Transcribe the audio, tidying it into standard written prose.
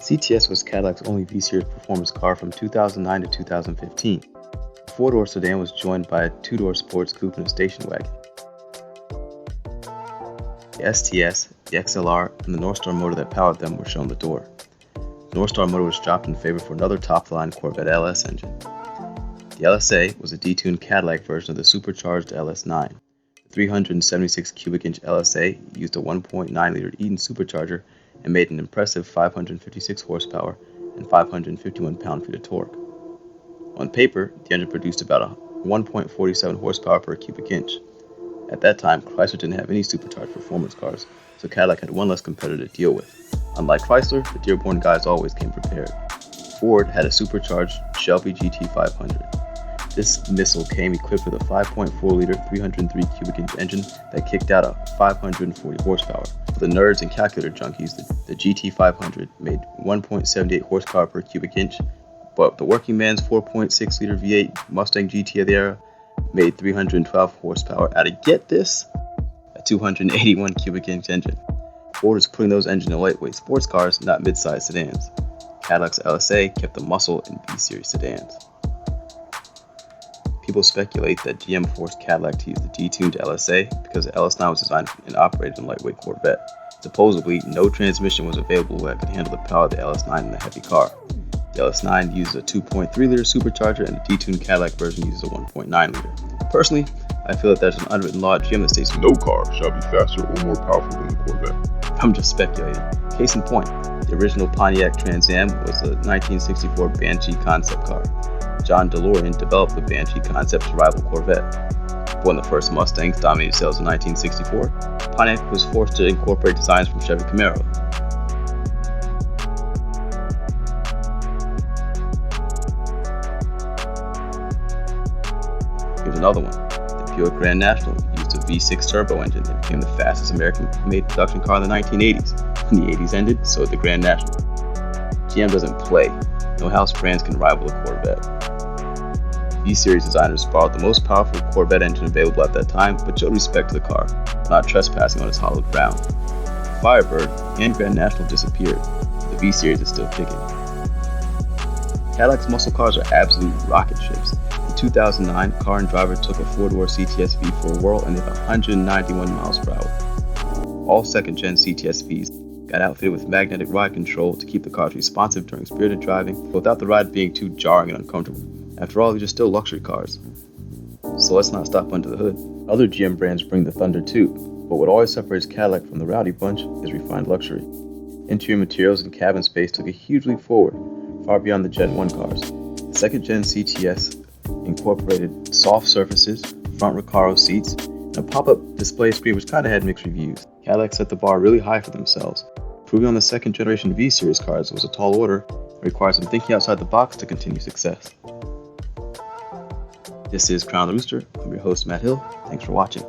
CTS was Cadillac's only V-Series performance car from 2009 to 2015. The four-door sedan was joined by a two-door sports coupe and a station wagon. The STS, the XLR, and the Northstar motor that powered them were shown the door. The Northstar motor was dropped in favor for another top-of-the-line Corvette LS engine. The LSA was a detuned Cadillac version of the supercharged LS9. The 376 cubic inch LSA used a 1.9-liter Eaton supercharger and made an impressive 556 horsepower and 551 pound-feet of torque. On paper, the engine produced about 1.47 horsepower per cubic inch. At that time, Chrysler didn't have any supercharged performance cars, so Cadillac had one less competitor to deal with. Unlike Chrysler, the Dearborn guys always came prepared. Ford had a supercharged Shelby GT500. This missile came equipped with a 5.4-liter 303 cubic inch engine that kicked out a 540 horsepower. For the nerds and calculator junkies, the GT500 made 1.78 horsepower per cubic inch, but the working man's 4.6-liter V8 Mustang GT of the era made 312 horsepower out of, get this, a 281 cubic inch engine. Ford is putting those engines in lightweight sports cars, not mid-size sedans. Cadillac's LSA kept the muscle in V-Series sedans. People speculate that GM forced Cadillac to use the detuned LSA because the LS9 was designed and operated in a lightweight Corvette. Supposedly, no transmission was available that could handle the power of the LS9 in the heavy car. The LS9 uses a 2.3-liter supercharger and the detuned Cadillac version uses a 1.9-liter. Personally, I feel that there's an unwritten law at GM that states no car shall be faster or more powerful than the Corvette. I'm just speculating. Case in point, the original Pontiac Trans Am was a 1964 Banshee concept car. John DeLorean developed the Banshee concept to rival Corvette. When the first Mustangs dominated sales in 1964, Pontiac was forced to incorporate designs from Chevy Camaro. Here's another one. The Buick Grand National used a V6 turbo engine that became the fastest American-made production car in the 1980s. When the 80s ended, so did the Grand National. GM doesn't play. No house brands can rival the Corvette. V-Series designers borrowed the most powerful Corvette engine available at that time, but showed respect to the car, not trespassing on its hallowed ground. Firebird and Grand National disappeared. The V-Series is still kicking. Cadillac's muscle cars are absolute rocket ships. In 2009, Car and Driver took a four-door CTS V for a whirl and hit 191 miles per hour. All second-gen CTS Vs got outfitted with magnetic ride control to keep the cars responsive during spirited driving, without the ride being too jarring and uncomfortable. After all, these are still luxury cars. So let's not stop under the hood. Other GM brands bring the thunder too, but what always separates Cadillac from the rowdy bunch is refined luxury. Interior materials and cabin space took a huge leap forward, far beyond the Gen 1 cars. The second-gen CTS incorporated soft surfaces, front Recaro seats, and a pop-up display screen which kind of had mixed reviews. Cadillac set the bar really high for themselves. Proving on the second-generation V-Series cars was a tall order and required some thinking outside the box to continue success. This is Crown the Rooster. I'm your host, Matt Hill. Thanks for watching.